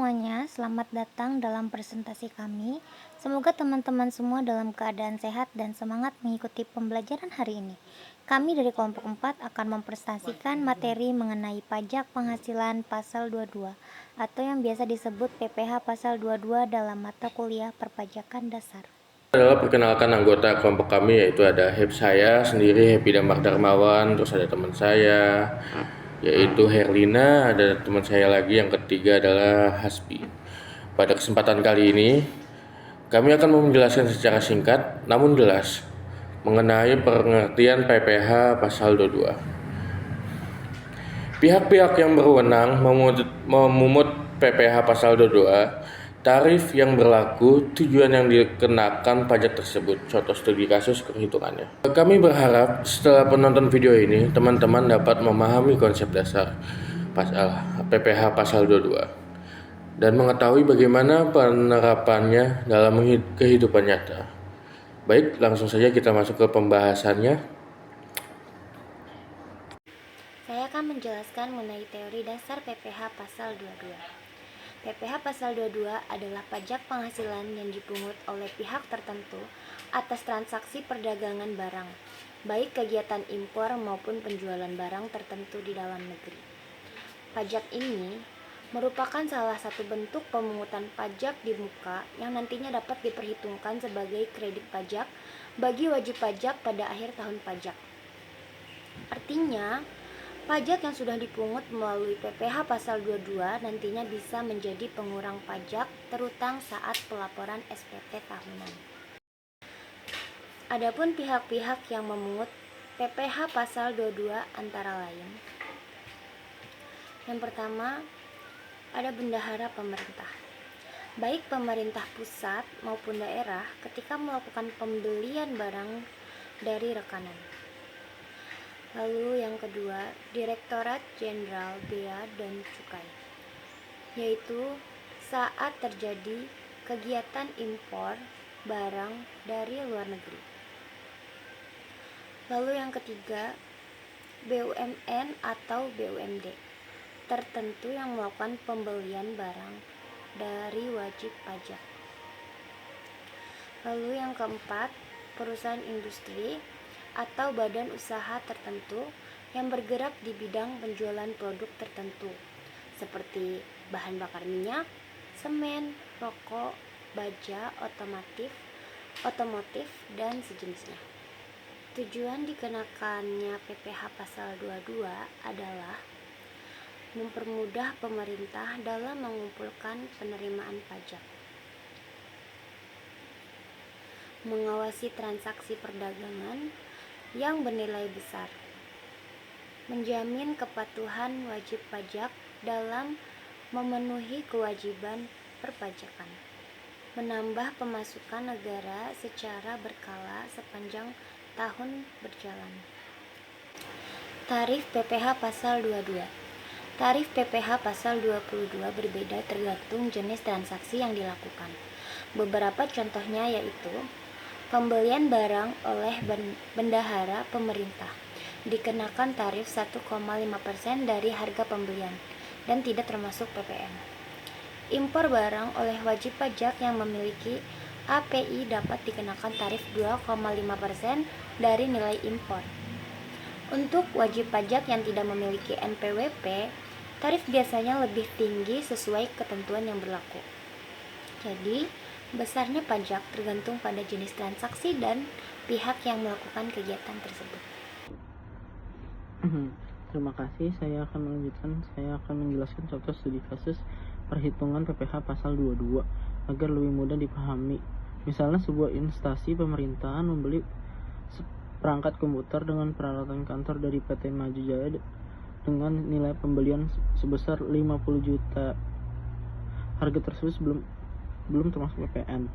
semuanya, selamat datang dalam presentasi kami. Semoga teman-teman semua dalam keadaan sehat dan semangat mengikuti pembelajaran hari ini. Kami dari kelompok 4 akan mempresentasikan materi mengenai pajak penghasilan pasal 22 atau yang biasa disebut PPh pasal 22 dalam mata kuliah perpajakan dasar. Adalah perkenalkan anggota kelompok kami, yaitu ada saya sendiri, Happy Damar Darmawan, terus ada teman saya yaitu Herlina, ada teman saya lagi yang ketiga adalah Hasbi. Pada kesempatan kali ini kami akan menjelaskan secara singkat namun jelas mengenai pengertian PPh pasal 22. Pihak-pihak yang berwenang memungut PPh pasal 22, tarif yang berlaku, tujuan yang dikenakan pajak tersebut, contoh studi kasus perhitungannya. Kami berharap setelah penonton video ini, teman-teman dapat memahami konsep dasar PPh pasal 22 dan mengetahui bagaimana penerapannya dalam kehidupan nyata. Baik, langsung saja kita masuk ke pembahasannya. Saya akan menjelaskan mengenai teori dasar PPh pasal 22. PPh pasal 22 adalah pajak penghasilan yang dipungut oleh pihak tertentu atas transaksi perdagangan barang, baik kegiatan impor maupun penjualan barang tertentu di dalam negeri. Pajak ini merupakan salah satu bentuk pemungutan pajak di muka yang nantinya dapat diperhitungkan sebagai kredit pajak bagi wajib pajak pada akhir tahun pajak. Artinya, pajak yang sudah dipungut melalui PPh pasal 22 nantinya bisa menjadi pengurang pajak terutang saat pelaporan SPT tahunan. Adapun pihak-pihak yang memungut PPh pasal 22 antara lain. Yang pertama, ada bendahara pemerintah. Baik pemerintah pusat maupun daerah ketika melakukan pembelian barang dari rekanan. Lalu yang kedua, Direktorat Jenderal Bea dan Cukai, yaitu saat terjadi kegiatan impor barang dari luar negeri. Lalu yang ketiga, BUMN atau BUMD tertentu yang melakukan pembelian barang dari wajib pajak. Lalu yang keempat, perusahaan industri atau badan usaha tertentu yang bergerak di bidang penjualan produk tertentu seperti bahan bakar minyak, semen, rokok, baja, otomotif, dan sejenisnya. Tujuan dikenakannya PPh pasal 22 adalah mempermudah pemerintah dalam mengumpulkan penerimaan pajak, mengawasi transaksi perdagangan yang bernilai besar, menjamin kepatuhan wajib pajak dalam memenuhi kewajiban perpajakan, menambah pemasukan negara secara berkala sepanjang tahun berjalan. Tarif PPh pasal 22. Tarif PPh pasal 22 berbeda tergantung jenis transaksi yang dilakukan. Beberapa contohnya yaitu pembelian barang oleh bendahara pemerintah dikenakan tarif 1,5% dari harga pembelian dan tidak termasuk PPN. Impor barang oleh wajib pajak yang memiliki API dapat dikenakan tarif 2,5% dari nilai impor. Untuk wajib pajak yang tidak memiliki NPWP, tarif biasanya lebih tinggi sesuai ketentuan yang berlaku. Jadi, besarnya pajak tergantung pada jenis transaksi dan pihak yang melakukan kegiatan tersebut. Terima kasih, saya akan menjelaskan contoh studi kasus perhitungan PPh pasal 22 agar lebih mudah dipahami. Misalnya sebuah instansi pemerintahan membeli perangkat komputer dengan peralatan kantor dari PT Maju Jaya dengan nilai pembelian sebesar 50 juta. Harga tersebut belum termasuk PPN.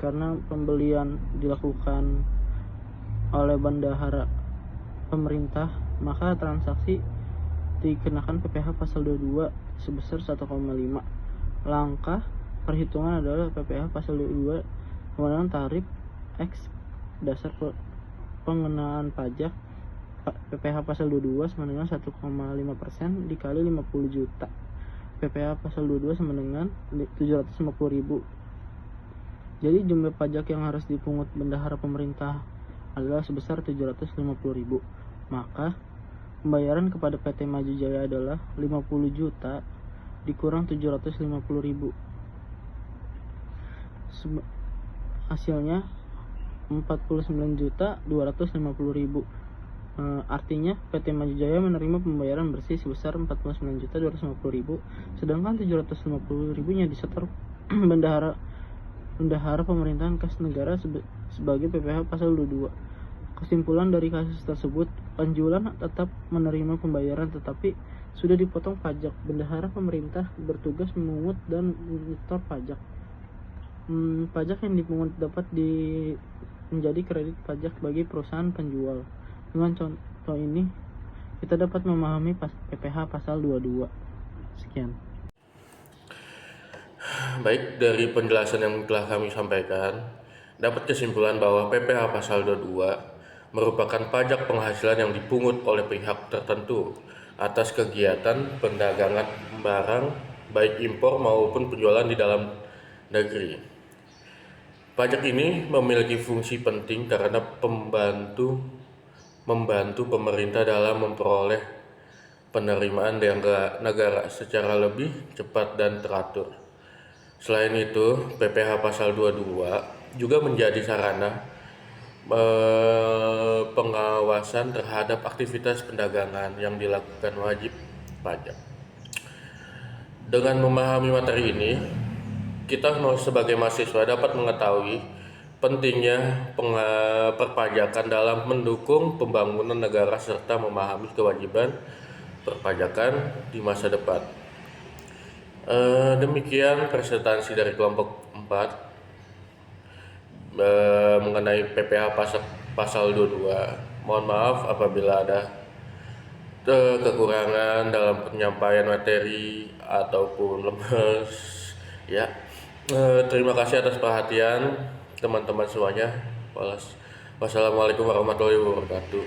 Karena pembelian dilakukan oleh bendahara pemerintah, maka transaksi dikenakan PPh pasal 22 sebesar 1,5. Langkah perhitungan adalah PPh pasal 22 menggunakan tarif X dasar pengenaan pajak PPh pasal 22 sama dengan 1,5% dikali 50 juta. PPh pasal 22 sama dengan 750.000. Jadi jumlah pajak yang harus dipungut bendahara pemerintah adalah sebesar 750.000. Maka pembayaran kepada PT Maju Jaya adalah 50 juta dikurang 750.000. Hasilnya 49.250.000. Artinya PT Maju Jaya menerima pembayaran bersih sebesar 49.250.000, sedangkan 750.000-nya disetor bendahara pemerintahan kas negara sebagai PPh pasal 22. Kesimpulan dari kasus tersebut, Panjulan tetap menerima pembayaran tetapi sudah dipotong pajak. Bendahara pemerintah bertugas memungut dan menyetor pajak. Pajak yang dipungut dapat menjadi kredit pajak bagi perusahaan penjual. Dengan contoh ini, kita dapat memahami PPh pasal 22. Sekian. Baik, dari penjelasan yang telah kami sampaikan, dapat kesimpulan bahwa PPh pasal 22 merupakan pajak penghasilan yang dipungut oleh pihak tertentu atas kegiatan perdagangan barang baik impor maupun penjualan di dalam negeri. Pajak ini memiliki fungsi penting karena membantu pemerintah dalam memperoleh penerimaan negara secara lebih cepat dan teratur. Selain itu, PPh pasal 22 juga menjadi sarana pengawasan terhadap aktivitas perdagangan yang dilakukan wajib pajak. Dengan memahami materi ini, kita sebagai mahasiswa dapat mengetahui pentingnya perpajakan dalam mendukung pembangunan negara serta memahami kewajiban perpajakan di masa depan. Demikian presentasi dari kelompok 4 mengenai PPh pasal 22. Mohon maaf apabila ada kekurangan dalam penyampaian materi ataupun lemes ya. Terima kasih atas perhatian teman-teman semuanya. Wassalamualaikum warahmatullahi wabarakatuh.